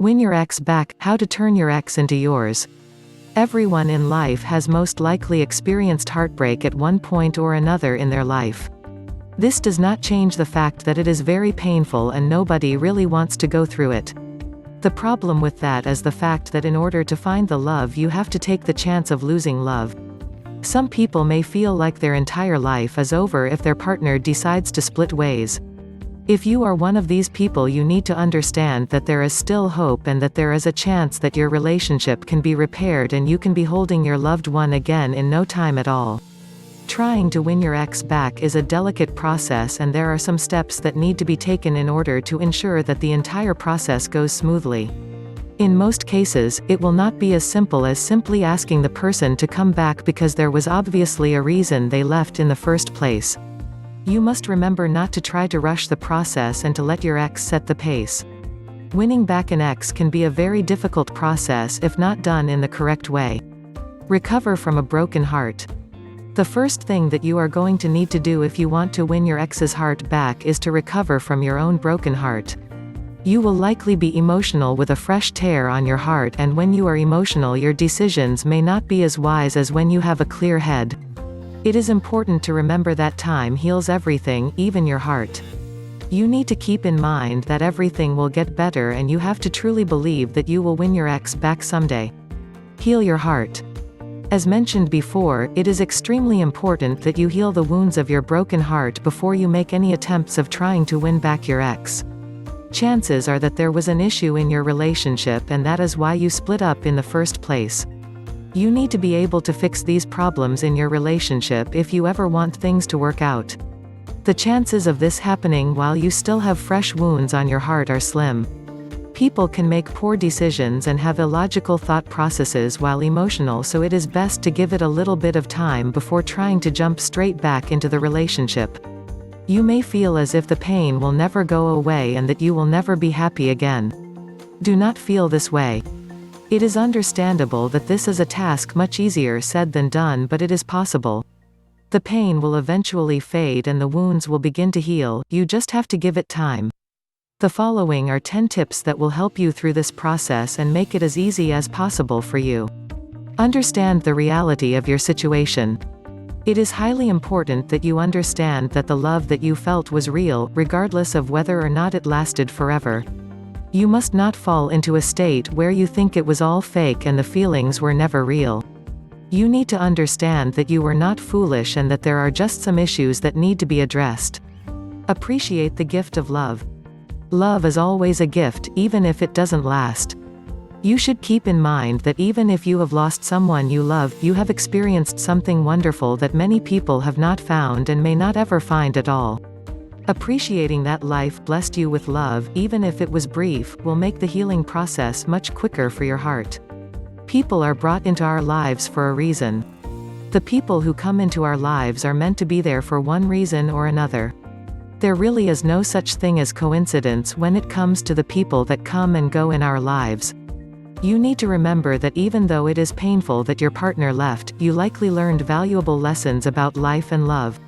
Win your ex back, how to turn your ex into yours. Everyone in life has most likely experienced heartbreak at one point or another in their life. This does not change the fact that it is very painful and nobody really wants to go through it. The problem with that is the fact that in order to find the love you have to take the chance of losing love. Some people may feel like their entire life is over if their partner decides to split ways. If you are one of these people, you need to understand that there is still hope and that there is a chance that your relationship can be repaired and you can be holding your loved one again in no time at all. Trying to win your ex back is a delicate process, and there are some steps that need to be taken in order to ensure that the entire process goes smoothly. In most cases, it will not be as simple as simply asking the person to come back because there was obviously a reason they left in the first place. You must remember not to try to rush the process and to let your ex set the pace. Winning back an ex can be a very difficult process if not done in the correct way. Recover from a broken heart. The first thing that you are going to need to do if you want to win your ex's heart back is to recover from your own broken heart. You will likely be emotional with a fresh tear on your heart, and when you are emotional your decisions may not be as wise as when you have a clear head. It is important to remember that time heals everything, even your heart. You need to keep in mind that everything will get better, and you have to truly believe that you will win your ex back someday. Heal your heart. As mentioned before, it is extremely important that you heal the wounds of your broken heart before you make any attempts of trying to win back your ex. Chances are that there was an issue in your relationship, and that is why you split up in the first place. You need to be able to fix these problems in your relationship if you ever want things to work out. The chances of this happening while you still have fresh wounds on your heart are slim. People can make poor decisions and have illogical thought processes while emotional, so it is best to give it a little bit of time before trying to jump straight back into the relationship. You may feel as if the pain will never go away and that you will never be happy again. Do not feel this way. It is understandable that this is a task much easier said than done, but it is possible. The pain will eventually fade and the wounds will begin to heal, you just have to give it time. The following are 10 tips that will help you through this process and make it as easy as possible for you. Understand the reality of your situation. It is highly important that you understand that the love that you felt was real, regardless of whether or not it lasted forever. You must not fall into a state where you think it was all fake and the feelings were never real. You need to understand that you were not foolish and that there are just some issues that need to be addressed. Appreciate the gift of love. Love is always a gift, even if it doesn't last. You should keep in mind that even if you have lost someone you love, you have experienced something wonderful that many people have not found and may not ever find at all. Appreciating that life blessed you with love, even if it was brief, will make the healing process much quicker for your heart. People are brought into our lives for a reason. The people who come into our lives are meant to be there for one reason or another. There really is no such thing as coincidence when it comes to the people that come and go in our lives. You need to remember that even though it is painful that your partner left, you likely learned valuable lessons about life and love.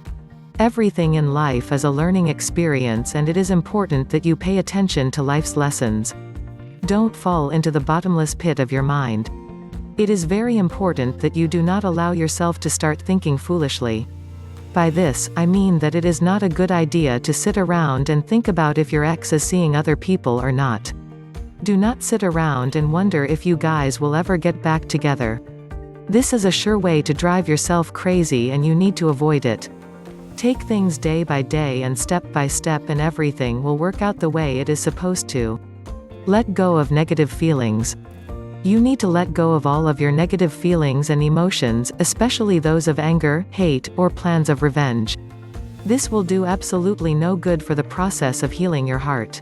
Everything in life is a learning experience, and it is important that you pay attention to life's lessons. Don't fall into the bottomless pit of your mind. It is very important that you do not allow yourself to start thinking foolishly. By this, I mean that it is not a good idea to sit around and think about if your ex is seeing other people or not. Do not sit around and wonder if you guys will ever get back together. This is a sure way to drive yourself crazy, and you need to avoid it. Take things day by day and step by step, and everything will work out the way it is supposed to. Let go of negative feelings. You need to let go of all of your negative feelings and emotions, especially those of anger, hate, or plans of revenge. This will do absolutely no good for the process of healing your heart.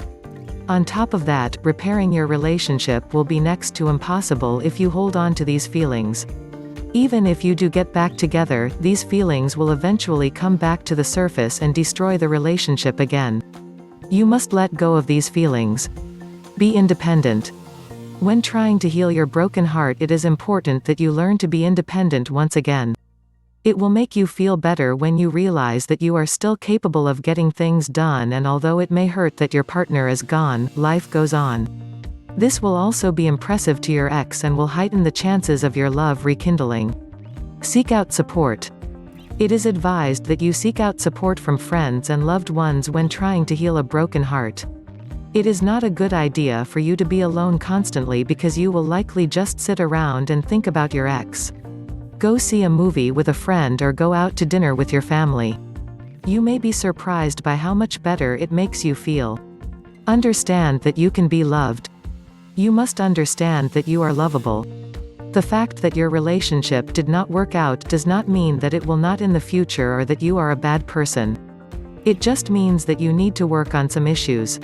On top of that, repairing your relationship will be next to impossible if you hold on to these feelings. Even if you do get back together, these feelings will eventually come back to the surface and destroy the relationship again. You must let go of these feelings. Be independent. When trying to heal your broken heart, it is important that you learn to be independent once again. It will make you feel better when you realize that you are still capable of getting things done, and although it may hurt that your partner is gone, life goes on. This will also be impressive to your ex and will heighten the chances of your love rekindling. Seek out support. It is advised that you seek out support from friends and loved ones when trying to heal a broken heart. It is not a good idea for you to be alone constantly because you will likely just sit around and think about your ex. Go see a movie with a friend or go out to dinner with your family. You may be surprised by how much better it makes you feel. Understand that you can be loved. You must understand that you are lovable. The fact that your relationship did not work out does not mean that it will not in the future or that you are a bad person. It just means that you need to work on some issues.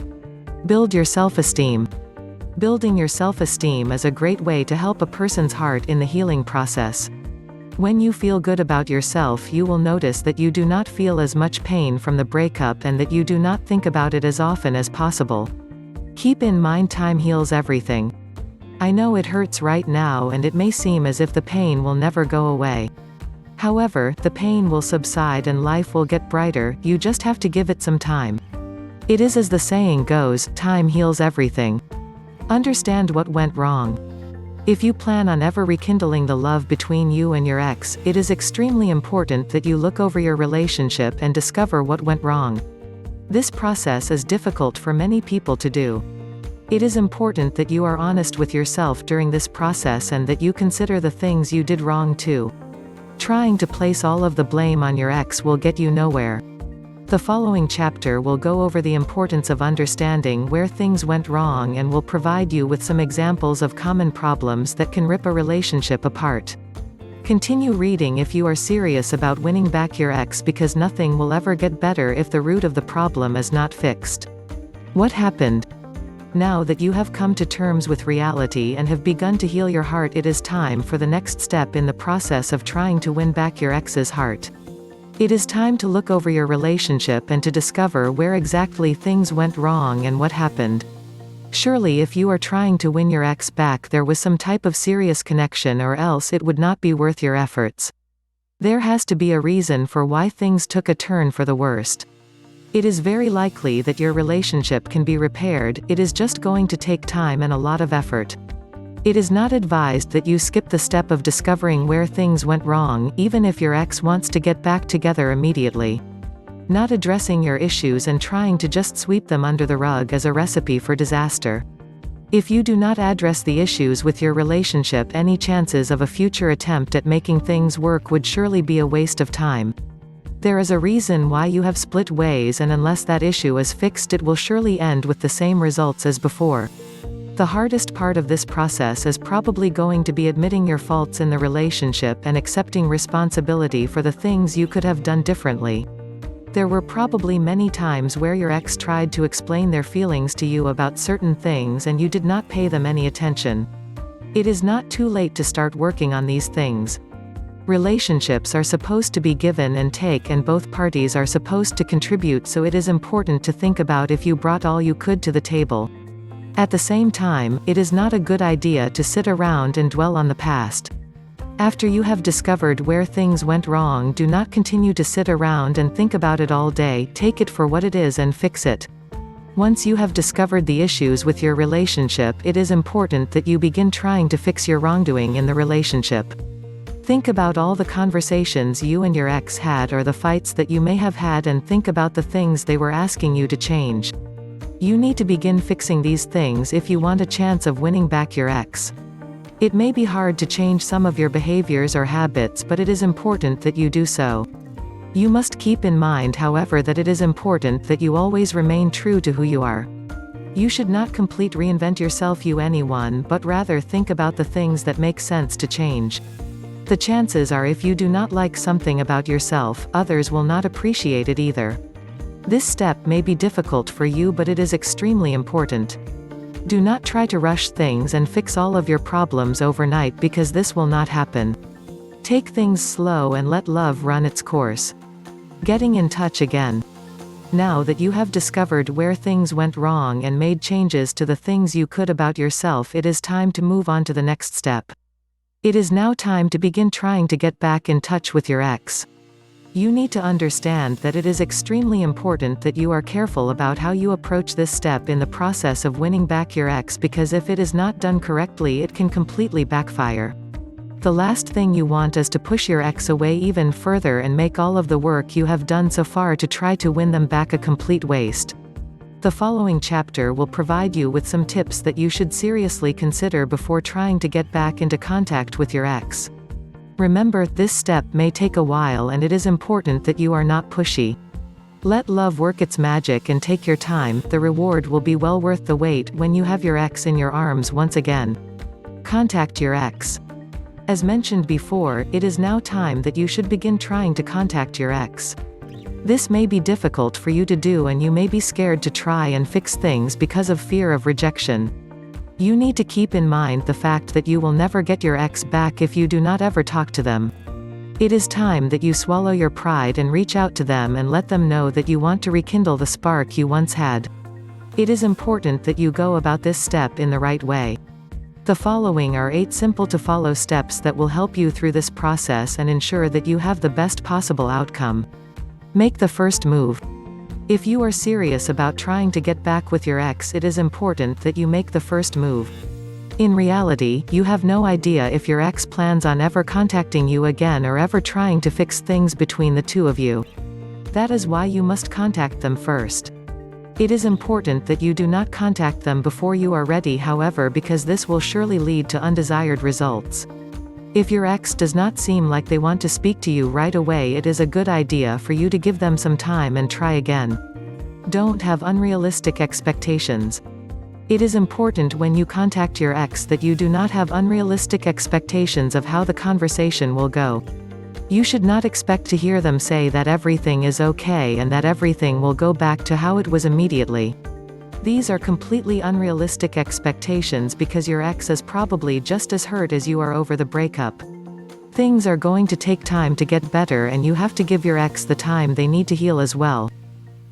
Build your self-esteem. Building your self-esteem is a great way to help a person's heart in the healing process. When you feel good about yourself, you will notice that you do not feel as much pain from the breakup and that you do not think about it as often as possible. Keep in mind, time heals everything. I know it hurts right now and it may seem as if the pain will never go away. However, the pain will subside and life will get brighter, you just have to give it some time. It is as the saying goes, time heals everything. Understand what went wrong. If you plan on ever rekindling the love between you and your ex, it is extremely important that you look over your relationship and discover what went wrong. This process is difficult for many people to do. It is important that you are honest with yourself during this process and that you consider the things you did wrong too. Trying to place all of the blame on your ex will get you nowhere. The following chapter will go over the importance of understanding where things went wrong and will provide you with some examples of common problems that can rip a relationship apart. Continue reading if you are serious about winning back your ex because nothing will ever get better if the root of the problem is not fixed. What happened? Now that you have come to terms with reality and have begun to heal your heart, it is time for the next step in the process of trying to win back your ex's heart. It is time to look over your relationship and to discover where exactly things went wrong and what happened. Surely if you are trying to win your ex back, there was some type of serious connection, or else it would not be worth your efforts. There has to be a reason for why things took a turn for the worst. It is very likely that your relationship can be repaired, it is just going to take time and a lot of effort. It is not advised that you skip the step of discovering where things went wrong, even if your ex wants to get back together immediately. Not addressing your issues and trying to just sweep them under the rug is a recipe for disaster. If you do not address the issues with your relationship, any chances of a future attempt at making things work would surely be a waste of time. There is a reason why you have split ways, and unless that issue is fixed, it will surely end with the same results as before. The hardest part of this process is probably going to be admitting your faults in the relationship and accepting responsibility for the things you could have done differently. There were probably many times where your ex tried to explain their feelings to you about certain things and you did not pay them any attention. It is not too late to start working on these things. Relationships are supposed to be given and take, and both parties are supposed to contribute, so it is important to think about if you brought all you could to the table. At the same time, it is not a good idea to sit around and dwell on the past. After you have discovered where things went wrong, do not continue to sit around and think about it all day, take it for what it is and fix it. Once you have discovered the issues with your relationship, it is important that you begin trying to fix your wrongdoing in the relationship. Think about all the conversations you and your ex had, or the fights that you may have had, and think about the things they were asking you to change. You need to begin fixing these things if you want a chance of winning back your ex. It may be hard to change some of your behaviors or habits, but it is important that you do so. You must keep in mind, however, that it is important that you always remain true to who you are. You should not reinvent yourself, anyone, but rather think about the things that make sense to change. The chances are, if you do not like something about yourself, others will not appreciate it either. This step may be difficult for you, but it is extremely important. Do not try to rush things and fix all of your problems overnight, because this will not happen. Take things slow and let love run its course. Getting in touch again. Now that you have discovered where things went wrong and made changes to the things you could about yourself, it is time to move on to the next step. It is now time to begin trying to get back in touch with your ex. You need to understand that it is extremely important that you are careful about how you approach this step in the process of winning back your ex, because if it is not done correctly, it can completely backfire. The last thing you want is to push your ex away even further and make all of the work you have done so far to try to win them back a complete waste. The following chapter will provide you with some tips that you should seriously consider before trying to get back into contact with your ex. Remember, this step may take a while and it is important that you are not pushy. Let love work its magic and take your time. The reward will be well worth the wait when you have your ex in your arms once again. Contact your ex. As mentioned before, it is now time that you should begin trying to contact your ex. This may be difficult for you to do and you may be scared to try and fix things because of fear of rejection. You need to keep in mind the fact that you will never get your ex back if you do not ever talk to them. It is time that you swallow your pride and reach out to them and let them know that you want to rekindle the spark you once had. It is important that you go about this step in the right way. The following are 8 simple to follow steps that will help you through this process and ensure that you have the best possible outcome. Make the first move. If you are serious about trying to get back with your ex, it is important that you make the first move. In reality, you have no idea if your ex plans on ever contacting you again or ever trying to fix things between the two of you. That is why you must contact them first. It is important that you do not contact them before you are ready, however, because this will surely lead to undesired results. If your ex does not seem like they want to speak to you right away, it is a good idea for you to give them some time and try again. Don't have unrealistic expectations. It is important when you contact your ex that you do not have unrealistic expectations of how the conversation will go. You should not expect to hear them say that everything is okay and that everything will go back to how it was immediately. These are completely unrealistic expectations because your ex is probably just as hurt as you are over the breakup. Things are going to take time to get better and you have to give your ex the time they need to heal as well.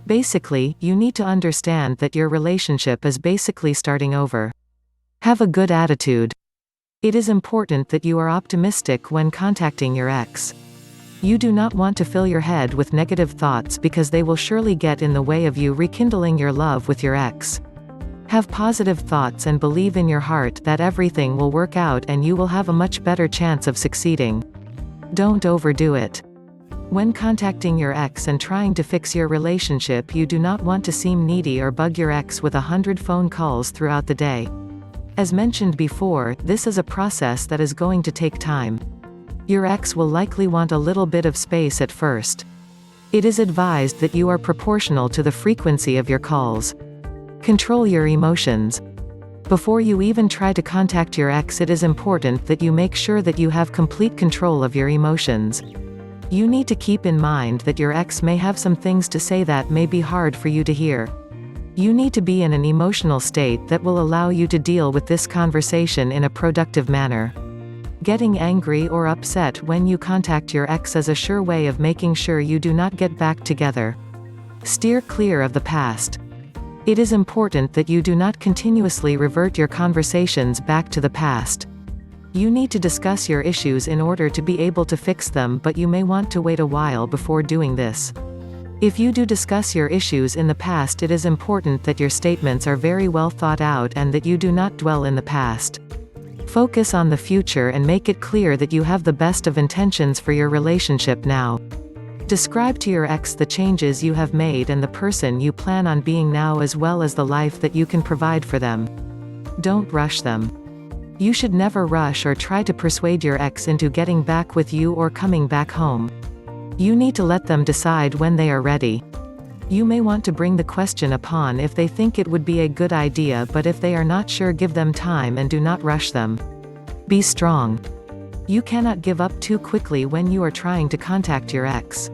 Basically, you need to understand that your relationship is basically starting over. Have a good attitude. It is important that you are optimistic when contacting your ex. You do not want to fill your head with negative thoughts because they will surely get in the way of you rekindling your love with your ex. Have positive thoughts and believe in your heart that everything will work out and you will have a much better chance of succeeding. Don't overdo it. When contacting your ex and trying to fix your relationship, you do not want to seem needy or bug your ex with 100 phone calls throughout the day. As mentioned before, this is a process that is going to take time. Your ex will likely want a little bit of space at first. It is advised that you are proportional to the frequency of your calls. Control your emotions. Before you even try to contact your ex, it is important that you make sure that you have complete control of your emotions. You need to keep in mind that your ex may have some things to say that may be hard for you to hear. You need to be in an emotional state that will allow you to deal with this conversation in a productive manner. Getting angry or upset when you contact your ex is a sure way of making sure you do not get back together. Steer clear of the past. It is important that you do not continuously revert your conversations back to the past. You need to discuss your issues in order to be able to fix them, but you may want to wait a while before doing this. If you do discuss your issues in the past, it is important that your statements are very well thought out and that you do not dwell in the past. Focus on the future and make it clear that you have the best of intentions for your relationship now. Describe to your ex the changes you have made and the person you plan on being now, as well as the life that you can provide for them. Don't rush them. You should never rush or try to persuade your ex into getting back with you or coming back home. You need to let them decide when they are ready. You may want to bring the question upon if they think it would be a good idea, but if they are not sure, give them time and do not rush them. Be strong. You cannot give up too quickly when you are trying to contact your ex.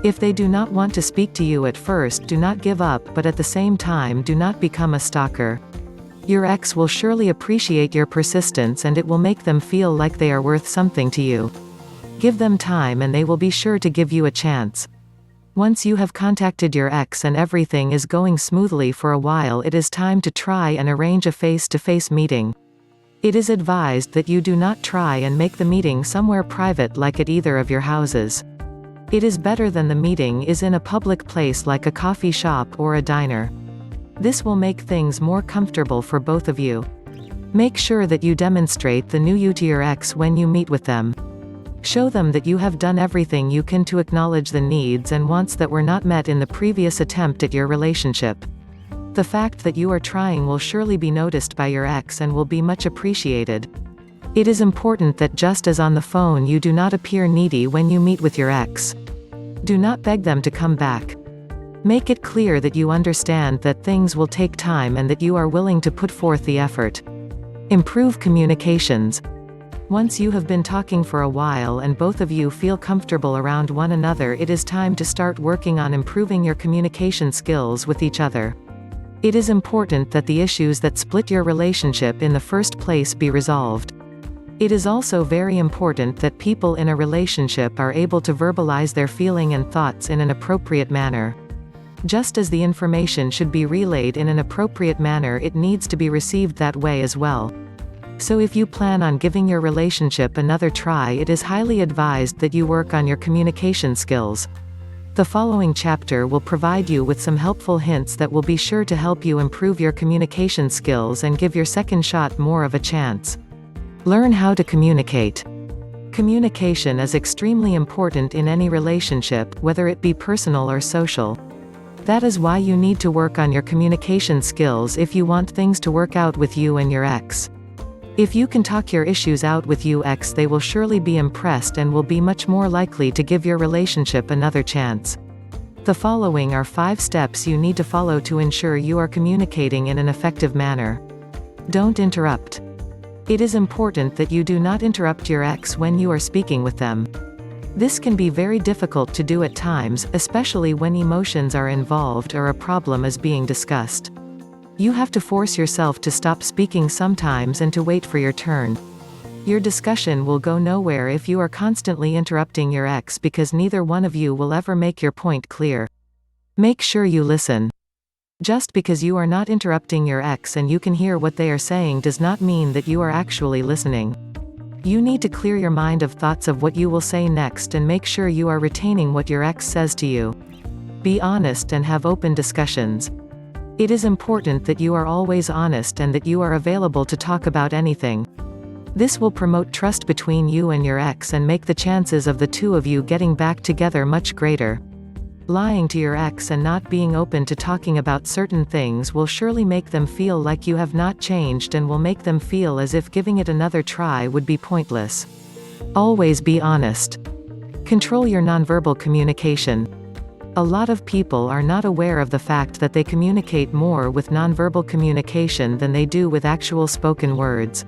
If they do not want to speak to you at first, do not give up, but at the same time do not become a stalker. Your ex will surely appreciate your persistence and it will make them feel like they are worth something to you. Give them time and they will be sure to give you a chance. Once you have contacted your ex and everything is going smoothly for a while, it is time to try and arrange a face-to-face meeting. It is advised that you do not try and make the meeting somewhere private like at either of your houses. It is better than the meeting is in a public place like a coffee shop or a diner. This will make things more comfortable for both of you. Make sure that you demonstrate the new you to your ex when you meet with them. Show them that you have done everything you can to acknowledge the needs and wants that were not met in the previous attempt at your relationship. The fact that you are trying will surely be noticed by your ex and will be much appreciated. It is important that just as on the phone you do not appear needy when you meet with your ex. Do not beg them to come back. Make it clear that you understand that things will take time and that you are willing to put forth the effort. Improve communications. Once you have been talking for a while and both of you feel comfortable around one another, it is time to start working on improving your communication skills with each other. It is important that the issues that split your relationship in the first place be resolved. It is also very important that people in a relationship are able to verbalize their feeling and thoughts in an appropriate manner. Just as the information should be relayed in an appropriate manner, it needs to be received that way as well. So if you plan on giving your relationship another try, it is highly advised that you work on your communication skills. The following chapter will provide you with some helpful hints that will be sure to help you improve your communication skills and give your second shot more of a chance. Learn how to communicate. Communication is extremely important in any relationship, whether it be personal or social. That is why you need to work on your communication skills if you want things to work out with you and your ex. If you can talk your issues out with your ex, they will surely be impressed and will be much more likely to give your relationship another chance. The following are 5 steps you need to follow to ensure you are communicating in an effective manner. Don't interrupt. It is important that you do not interrupt your ex when you are speaking with them. This can be very difficult to do at times, especially when emotions are involved or a problem is being discussed. You have to force yourself to stop speaking sometimes and to wait for your turn. Your discussion will go nowhere if you are constantly interrupting your ex, because neither one of you will ever make your point clear. Make sure you listen. Just because you are not interrupting your ex and you can hear what they are saying does not mean that you are actually listening. You need to clear your mind of thoughts of what you will say next and make sure you are retaining what your ex says to you. Be honest and have open discussions. It is important that you are always honest and that you are available to talk about anything. This will promote trust between you and your ex and make the chances of the two of you getting back together much greater. Lying to your ex and not being open to talking about certain things will surely make them feel like you have not changed and will make them feel as if giving it another try would be pointless. Always be honest. Control your nonverbal communication. A lot of people are not aware of the fact that they communicate more with nonverbal communication than they do with actual spoken words.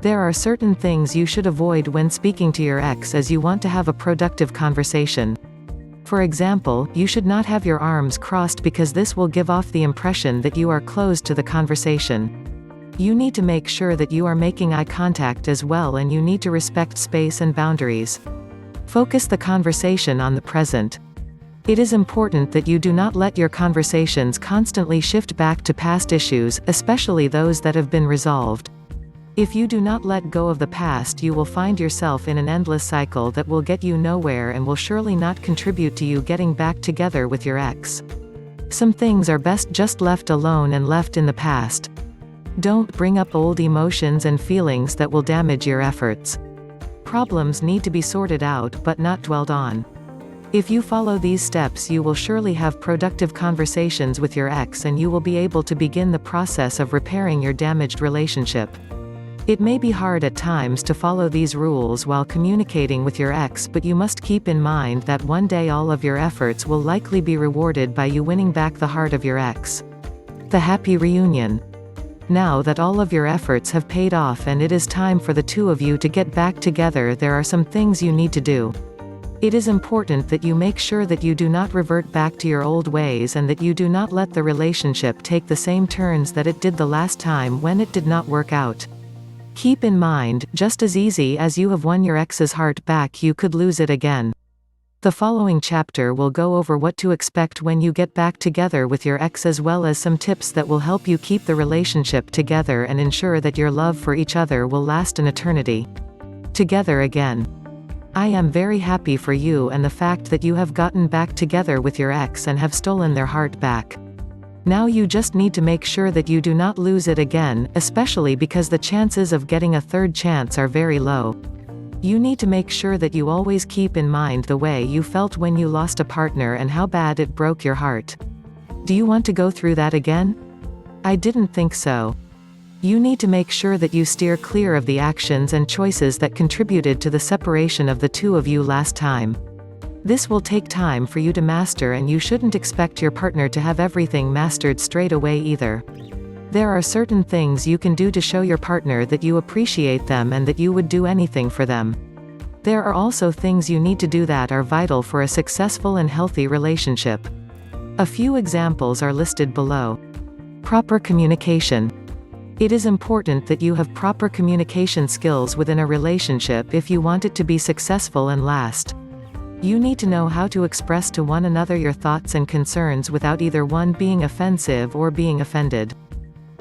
There are certain things you should avoid when speaking to your ex as you want to have a productive conversation. For example, you should not have your arms crossed because this will give off the impression that you are closed to the conversation. You need to make sure that you are making eye contact as well, and you need to respect space and boundaries. Focus the conversation on the present. It is important that you do not let your conversations constantly shift back to past issues, especially those that have been resolved. If you do not let go of the past, you will find yourself in an endless cycle that will get you nowhere and will surely not contribute to you getting back together with your ex. Some things are best just left alone and left in the past. Don't bring up old emotions and feelings that will damage your efforts. Problems need to be sorted out but not dwelled on. If you follow these steps, you will surely have productive conversations with your ex and you will be able to begin the process of repairing your damaged relationship. It may be hard at times to follow these rules while communicating with your ex, but you must keep in mind that one day all of your efforts will likely be rewarded by you winning back the heart of your ex. The happy reunion. Now that all of your efforts have paid off and it is time for the two of you to get back together, there are some things you need to do. It is important that you make sure that you do not revert back to your old ways and that you do not let the relationship take the same turns that it did the last time when it did not work out. Keep in mind, just as easy as you have won your ex's heart back, you could lose it again. The following chapter will go over what to expect when you get back together with your ex, as well as some tips that will help you keep the relationship together and ensure that your love for each other will last an eternity. Together again. I am very happy for you and the fact that you have gotten back together with your ex and have stolen their heart back. Now you just need to make sure that you do not lose it again, especially because the chances of getting a third chance are very low. You need to make sure that you always keep in mind the way you felt when you lost a partner and how bad it broke your heart. Do you want to go through that again? I didn't think so. You need to make sure that you steer clear of the actions and choices that contributed to the separation of the two of you last time. This will take time for you to master, and you shouldn't expect your partner to have everything mastered straight away either. There are certain things you can do to show your partner that you appreciate them and that you would do anything for them. There are also things you need to do that are vital for a successful and healthy relationship. A few examples are listed below. Proper communication. It is important that you have proper communication skills within a relationship if you want it to be successful and last. You need to know how to express to one another your thoughts and concerns without either one being offensive or being offended.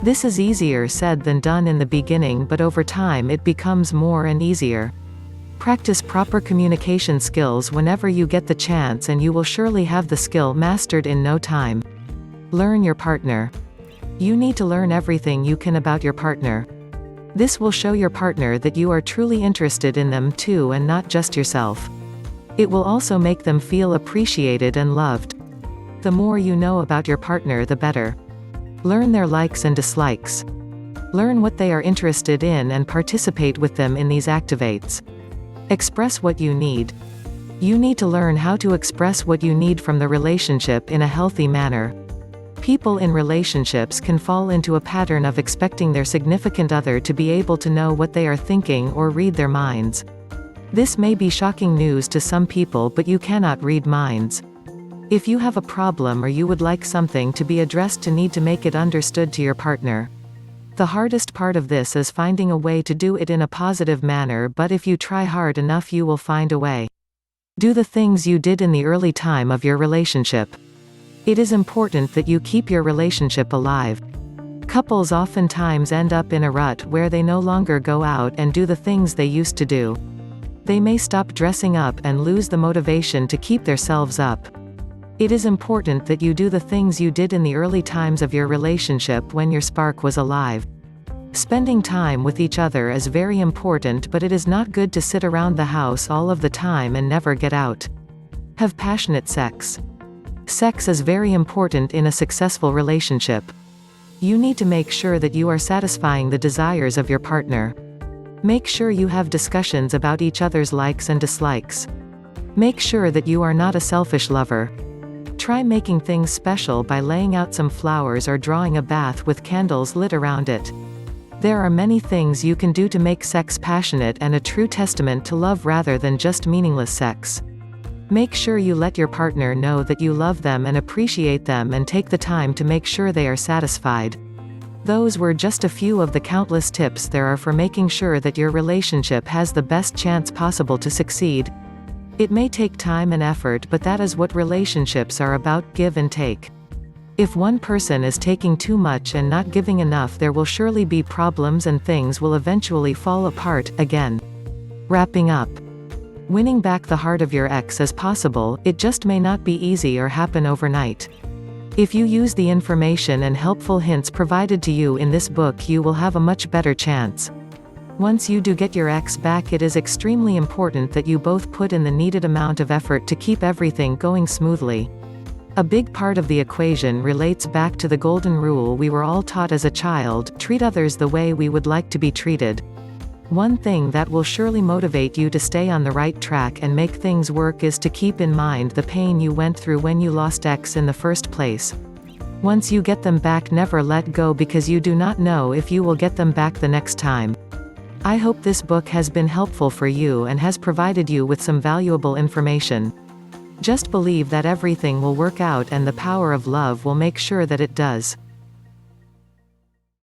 This is easier said than done in the beginning, but over time it becomes more and easier. Practice proper communication skills whenever you get the chance, and you will surely have the skill mastered in no time. Learn your partner. You need to learn everything you can about your partner. This will show your partner that you are truly interested in them too, and not just yourself. It will also make them feel appreciated and loved. The more you know about your partner, the better. Learn their likes and dislikes. Learn what they are interested in and participate with them in these activates. Express what you need. You need to learn how to express what you need from the relationship in a healthy manner. People in relationships can fall into a pattern of expecting their significant other to be able to know what they are thinking or read their minds. This may be shocking news to some people, but you cannot read minds. If you have a problem or you would like something to be addressed, to need to make it understood to your partner. The hardest part of this is finding a way to do it in a positive manner, but if you try hard enough you will find a way. Do the things you did in the early time of your relationship. It is important that you keep your relationship alive. Couples oftentimes end up in a rut where they no longer go out and do the things they used to do. They may stop dressing up and lose the motivation to keep themselves up. It is important that you do the things you did in the early times of your relationship when your spark was alive. Spending time with each other is very important, but it is not good to sit around the house all of the time and never get out. Have passionate sex. Sex is very important in a successful relationship. You need to make sure that you are satisfying the desires of your partner. Make sure you have discussions about each other's likes and dislikes. Make sure that you are not a selfish lover. Try making things special by laying out some flowers or drawing a bath with candles lit around it. There are many things you can do to make sex passionate and a true testament to love rather than just meaningless sex. Make sure you let your partner know that you love them and appreciate them, and take the time to make sure they are satisfied. Those were just a few of the countless tips there are for making sure that your relationship has the best chance possible to succeed. It may take time and effort, but that is what relationships are about: give and take. If one person is taking too much and not giving enough, there will surely be problems and things will eventually fall apart again. Wrapping up. Winning back the heart of your ex is possible, it just may not be easy or happen overnight. If you use the information and helpful hints provided to you in this book, you will have a much better chance. Once you do get your ex back, it is extremely important that you both put in the needed amount of effort to keep everything going smoothly. A big part of the equation relates back to the golden rule we were all taught as a child: treat others the way we would like to be treated. One thing that will surely motivate you to stay on the right track and make things work is to keep in mind the pain you went through when you lost ex in the first place. Once you get them back, never let go, because you do not know if you will get them back the next time. I hope this book has been helpful for you and has provided you with some valuable information. Just believe that everything will work out, and the power of love will make sure that it does.